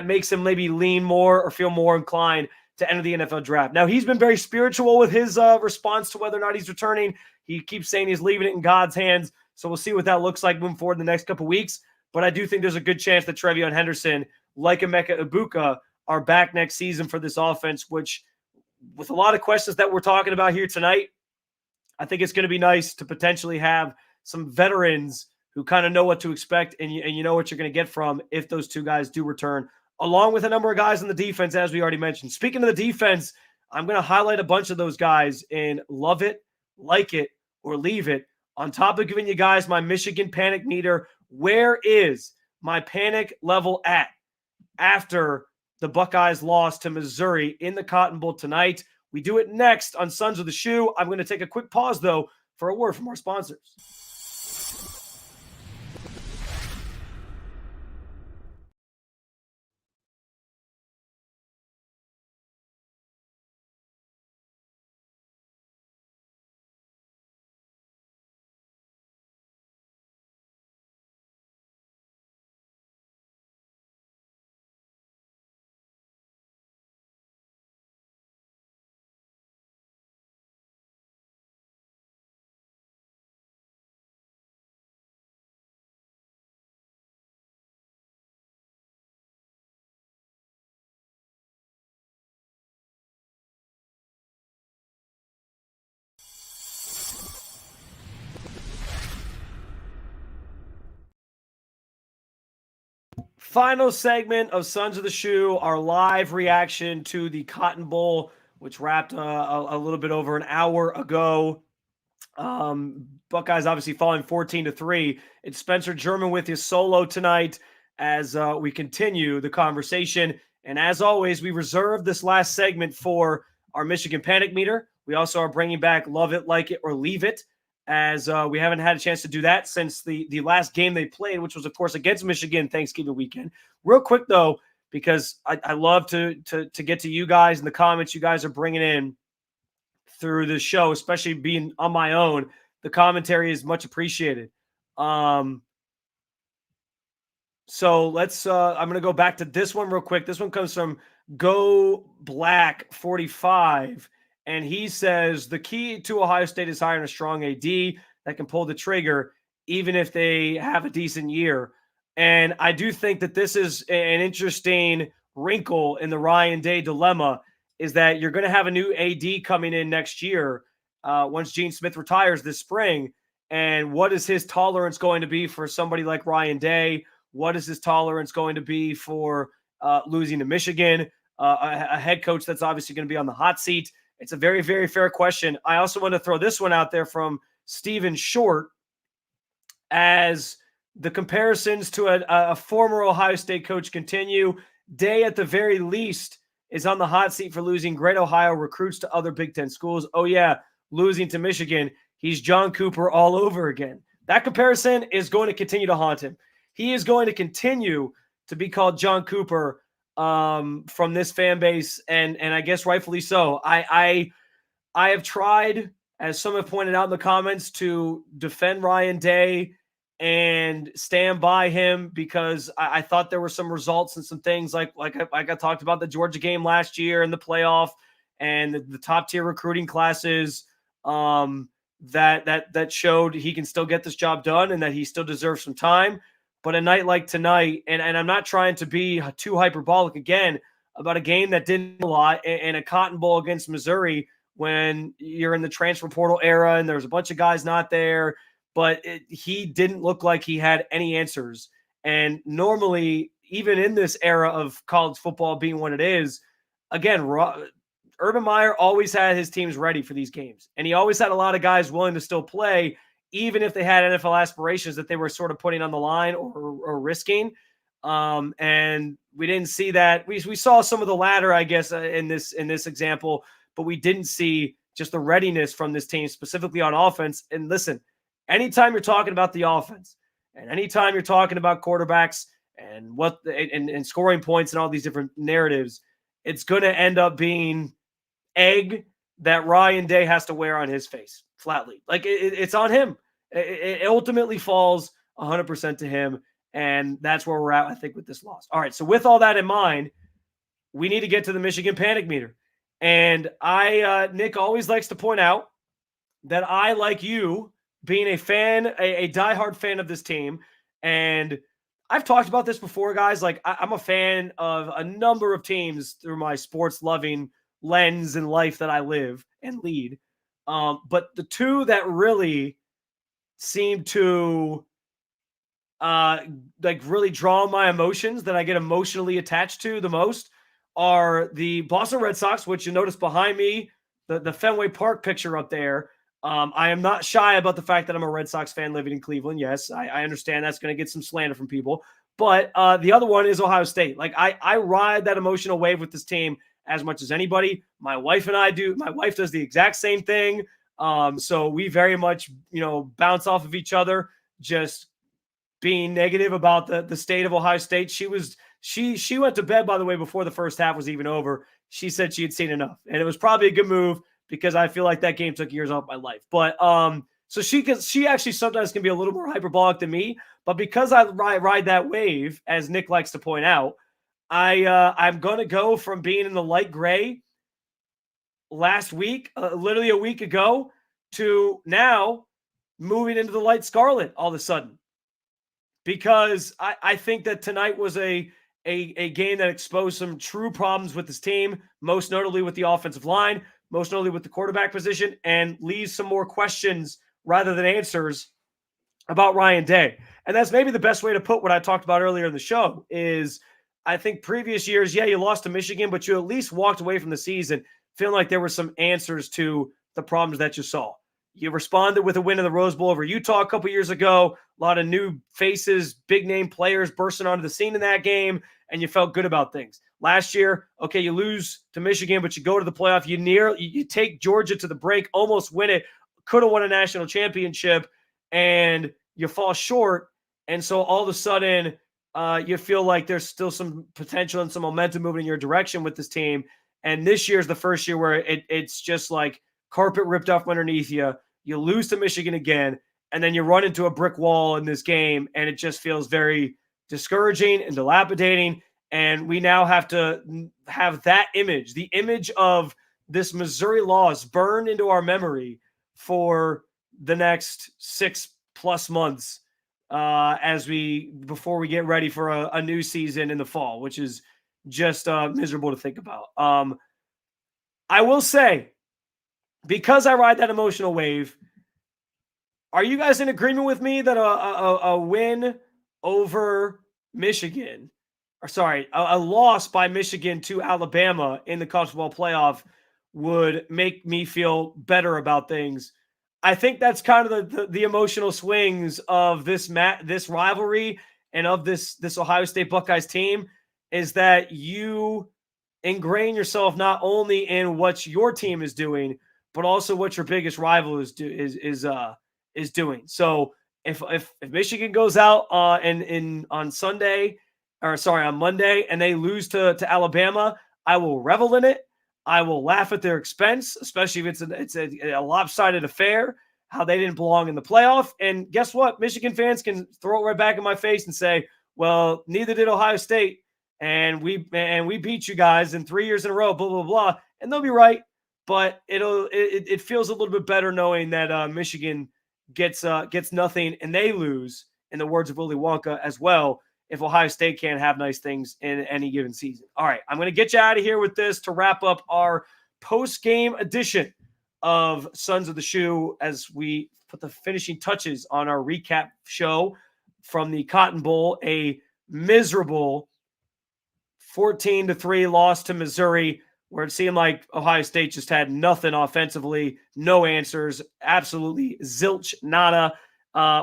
makes him maybe lean more or feel more inclined to enter the NFL draft. Now, he's been very spiritual with his response to whether or not he's returning. He keeps saying he's leaving it in God's hands. So we'll see what that looks like moving forward in the next couple of weeks. But I do think there's a good chance that TreVeyon Henderson, like Emeka Egbuka, are back next season for this offense, which, with a lot of questions that we're talking about here tonight, I think it's going to be nice to potentially have some veterans who kind of know what to expect and you know what you're going to get from if those two guys do return, along with a number of guys on the defense, as we already mentioned. Speaking of the defense, I'm going to highlight a bunch of those guys in Love It, Like It, or Leave It. On top of giving you guys my Michigan panic meter, where is my panic level at after the Buckeyes lost to Missouri in the Cotton Bowl tonight? We do it next on Sons of the Shoe. I'm going to take a quick pause, though, for a word from our sponsors. Final segment of Sons of the Shoe, our live reaction to the Cotton Bowl, which wrapped a little bit over an hour ago. Buckeyes obviously falling 14-3. It's Spencer German with his solo tonight as we continue the conversation. And as always, we reserve this last segment for our Michigan Panic Meter. We also are bringing back Love It, Like It, or Leave It, as we haven't had a chance to do that since the last game they played, which was, of course, against Michigan Thanksgiving weekend. Real quick, though, because I love to get to you guys and the comments you guys are bringing in through the show, especially being on my own. The commentary is much appreciated. So let's I'm going to go back to this one real quick. This one comes from Go Black 45. And he says, the key to Ohio State is hiring a strong AD that can pull the trigger, even if they have a decent year. And I do think that this is an interesting wrinkle in the Ryan Day dilemma, is that you're going to have a new AD coming in next year once Gene Smith retires this spring. And what is his tolerance going to be for somebody like Ryan Day? What is his tolerance going to be for losing to Michigan, a head coach that's obviously going to be on the hot seat? It's a very, very fair question. I also want to throw this one out there from Stephen Short, as the comparisons to a former Ohio State coach continue. Day, at the very least, is on the hot seat for losing great Ohio recruits to other Big Ten schools. Oh, yeah, losing to Michigan. He's John Cooper all over again. That comparison is going to continue to haunt him. He is going to continue to be called John Cooper from this fan base, and I guess rightfully so. I have tried, as some have pointed out in the comments, to defend Ryan Day and stand by him because I thought there were some results and some things like I talked about the Georgia game last year in the playoff and the top tier recruiting classes that showed he can still get this job done and that he still deserves some time. But a night like tonight, and I'm not trying to be too hyperbolic again about a game that didn't a lot and a Cotton Bowl against Missouri when you're in the transfer portal era and there's a bunch of guys not there. But he didn't look like he had any answers. And normally, even in this era of college football being what it is, again, Urban Meyer always had his teams ready for these games. And he always had a lot of guys willing to still play, even if they had NFL aspirations that they were sort of putting on the line or risking. And we didn't see that. We saw some of the latter, I guess, in this example, but we didn't see just the readiness from this team, specifically on offense. And listen, anytime you're talking about the offense and anytime you're talking about quarterbacks and and scoring points and all these different narratives, it's going to end up being egg that Ryan Day has to wear on his face flatly. Like it's on him. It ultimately falls 100% to him. And that's where we're at, I think, with this loss. All right. So with all that in mind, we need to get to the Michigan panic meter. And Nick always likes to point out that I, like you, being a fan, a diehard fan of this team. And I've talked about this before, guys. Like I'm a fan of a number of teams through my sports loving lens and life that I live and lead. But the two that really seem to really draw my emotions, that I get emotionally attached to the most, are the Boston Red Sox, which you notice behind me, the Fenway Park picture up there. I am not shy about the fact that I'm a Red Sox fan living in Cleveland. Yes, I understand that's going to get some slander from people. But the other one is Ohio State. Like I ride that emotional wave with this team as much as anybody. My wife and I do. My wife does the exact same thing. So we very much, bounce off of each other, just being negative about the state of Ohio State. She went to bed, by the way, before the first half was even over. She said she had seen enough. And it was probably a good move because I feel like that game took years off my life. But so she actually sometimes can be a little more hyperbolic than me. But because I ride that wave, as Nick likes to point out, I'm going to go from being in the light gray last week, literally a week ago, to now moving into the light scarlet all of a sudden. Because I think that tonight was a game that exposed some true problems with this team, most notably with the offensive line, most notably with the quarterback position, and leaves some more questions rather than answers about Ryan Day. And that's maybe the best way to put what I talked about earlier in the show is I think previous years, yeah, you lost to Michigan, but you at least walked away from the season feeling like there were some answers to the problems that you saw. You responded with a win in the Rose Bowl over Utah a couple years ago, a lot of new faces, big name players bursting onto the scene in that game, and you felt good about things. Last year, okay, you lose to Michigan, but you go to the playoff. You take Georgia to the break, almost win it, could have won a national championship, and you fall short. And so all of a sudden, you feel like there's still some potential and some momentum moving in your direction with this team. And this year's the first year where it's just like carpet ripped off underneath you. You lose to Michigan again, and then you run into a brick wall in this game, and it just feels very discouraging and dilapidating. And we now have to have that image, the image of this Missouri loss, burned into our memory for the next 6+ months before we get ready for a new season in the fall, which is just miserable to think about. I will say, because I ride that emotional wave, are you guys in agreement with me that a win over Michigan, a loss by Michigan to Alabama in the college football playoff would make me feel better about things? I think that's kind of the emotional swings of this rivalry and of this Ohio State Buckeyes team, is that you ingrain yourself not only in what your team is doing, but also what your biggest rival is doing. So if Michigan goes out on Sunday, or sorry, on Monday, and they lose to Alabama, I will revel in it. I will laugh at their expense, especially if it's a lopsided affair, how they didn't belong in the playoff. And guess what? Michigan fans can throw it right back in my face and say, well, neither did Ohio State. And we beat you guys in 3 years in a row, blah, blah, blah. And they'll be right. But it feels a little bit better knowing that Michigan gets nothing and they lose, in the words of Willy Wonka, as well, if Ohio State can't have nice things in any given season. All right, I'm going to get you out of here with this to wrap up our post-game edition of Sons of the Shoe as we put the finishing touches on our recap show from the Cotton Bowl, a miserable 14-3 loss to Missouri, where it seemed like Ohio State just had nothing offensively, no answers, absolutely zilch, nada,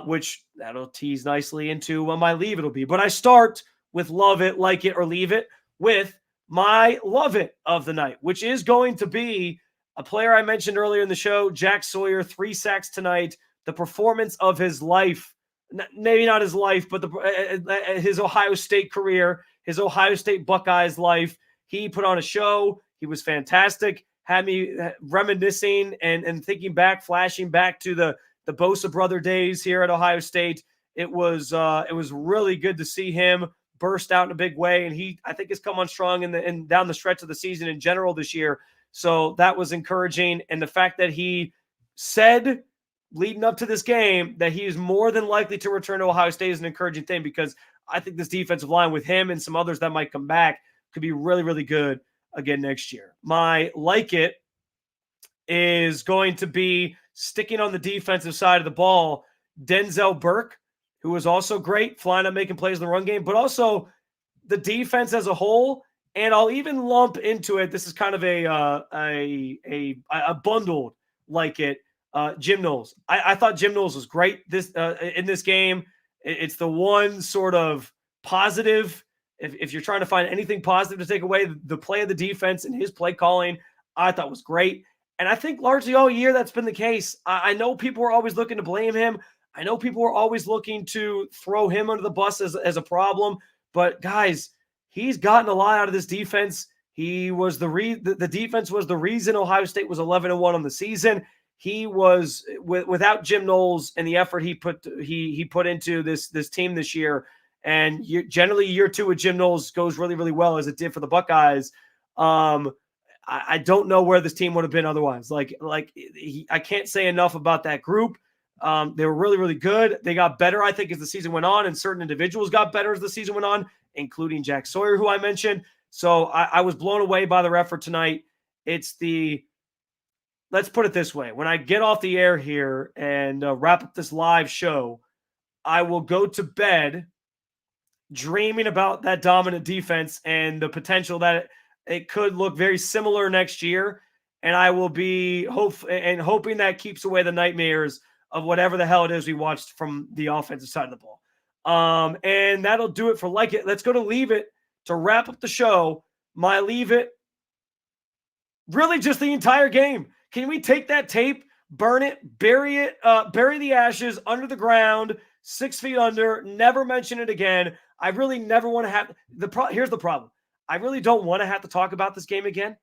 which that'll tease nicely into what my leave it'll be. But I start with love it, like it, or leave it with my love it of the night, which is going to be a player I mentioned earlier in the show, Jack Sawyer, 3 sacks tonight, the performance of his life, maybe not his life, but his Ohio State career, his Ohio State Buckeyes life. He put on a show. He was fantastic, had me reminiscing and thinking back, flashing back to the Bosa brother days here at Ohio State. It was really good to see him burst out in a big way, and he, I think, has come on strong in down the stretch of the season in general this year. So that was encouraging, and the fact that he said leading up to this game that he is more than likely to return to Ohio State is an encouraging thing, because I think this defensive line with him and some others that might come back could be really, really good again next year. My like it is going to be sticking on the defensive side of the ball. Denzel Burke, who was also great, flying up, making plays in the run game, but also the defense as a whole. And I'll even lump into it, this is kind of a bundled like it, Jim Knowles. I thought Jim Knowles was great in this game. It's the one sort of positive, if you're trying to find anything positive to take away, the play of the defense and his play calling, I thought was great. And I think largely all year that's been the case. I know people are always looking to blame him. I know people are always looking to throw him under the bus as a problem. But guys, he's gotten a lot out of this defense. He was the defense was the reason Ohio State was 11-1 on the season. He was without Jim Knowles and the effort he put into this team this year. And generally, year 2 with Jim Knowles goes really, really well, as it did for the Buckeyes. I don't know where this team would have been otherwise. I can't say enough about that group. They were really, really good. They got better, I think, as the season went on, and certain individuals got better as the season went on, including Jack Sawyer, who I mentioned. So I was blown away by their effort tonight. Let's put it this way. When I get off the air here and wrap up this live show, I will go to bed dreaming about that dominant defense and the potential that it could look very similar next year. And I will be hoping that keeps away the nightmares of whatever the hell it is we watched from the offensive side of the ball. And that'll do it for like it. Let's go to leave it to wrap up the show. My leave it, really just the entire game. Can we take that tape, burn it, bury the ashes under the ground, 6 feet under, never mention it again? I really never want to have here's the problem. I really don't want to have to talk about this game again,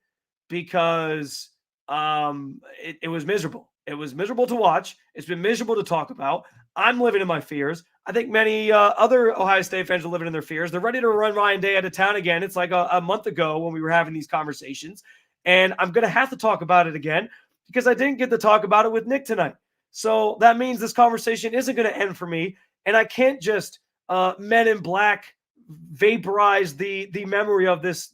because it was miserable. It was miserable to watch. It's been miserable to talk about. I'm living in my fears. I think many other Ohio State fans are living in their fears. They're ready to run Ryan Day out of town again. It's like a month ago when we were having these conversations. And I'm going to have to talk about it again because I didn't get to talk about it with Nick tonight. So that means this conversation isn't going to end for me. And I can't just Men in Black vaporize the memory of this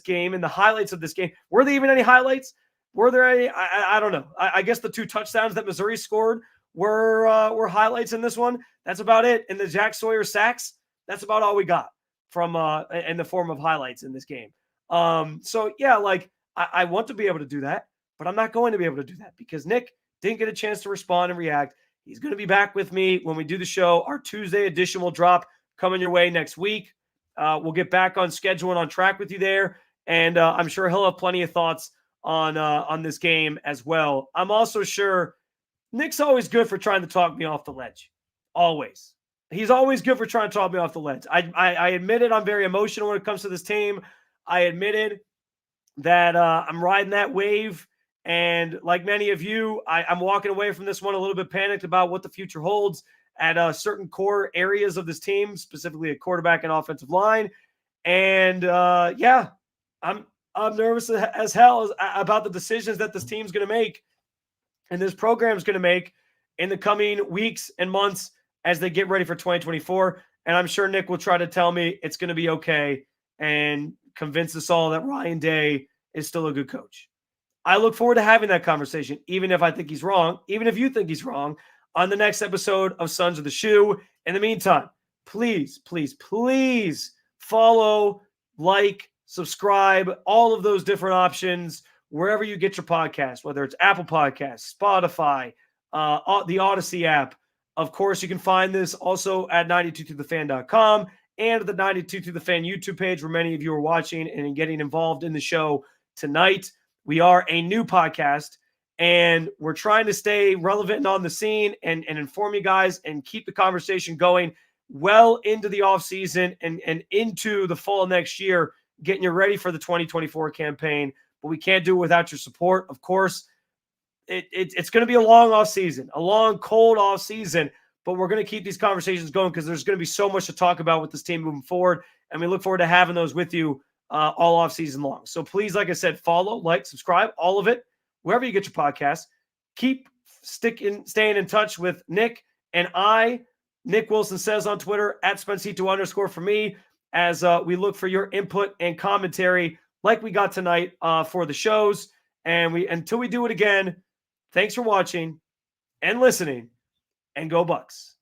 game and the highlights of this game. Were there even any highlights? Were there any? I don't know. I guess the 2 touchdowns that Missouri scored were highlights in this one. That's about it. And the Jack Sawyer sacks, that's about all we got from in the form of highlights in this game. So yeah, I want to be able to do that, but I'm not going to be able to do that because Nick didn't get a chance to respond and react. He's going to be back with me when we do the show. Our Tuesday edition will drop coming your way next week. We'll get back on schedule and on track with you there. and I'm sure he'll have plenty of thoughts on this game as well. I'm also sure Nick's always good for trying to talk me off the ledge. Always. He's always good for trying to talk me off the ledge. I admitted I'm very emotional when it comes to this team. I admitted that I'm riding that wave. And like many of you, I'm walking away from this one a little bit panicked about what the future holds at certain core areas of this team, specifically at quarterback and offensive line. And yeah, I'm nervous as hell about the decisions that this team's going to make and this program's going to make in the coming weeks and months as they get ready for 2024. And I'm sure Nick will try to tell me it's going to be okay and convince us all that Ryan Day is still a good coach. I look forward to having that conversation, even if I think he's wrong, even if you think he's wrong, on the next episode of Sons of the Shoe. In the meantime, please, please, please follow, like, subscribe, all of those different options wherever you get your podcast, whether it's Apple Podcasts, Spotify, the Odyssey app. Of course, you can find this also at 92tothefan.com and the 92 to the Fan YouTube page, where many of you are watching and getting involved in the show tonight. We are a new podcast, and we're trying to stay relevant and on the scene and inform you guys and keep the conversation going well into the offseason and into the fall next year, getting you ready for the 2024 campaign. But we can't do it without your support. Of course, it's going to be a long off season, a long, cold off season, but we're going to keep these conversations going because there's going to be so much to talk about with this team moving forward. And we look forward to having those with you all off season long. So please, like I said, follow, like, subscribe, all of it, wherever you get your podcasts. Keep staying in touch with Nick and I. Nick Wilson says on Twitter at Spencito_ for me, as we look for your input and commentary like we got tonight for the shows. And until we do it again, thanks for watching and listening, and go Bucks.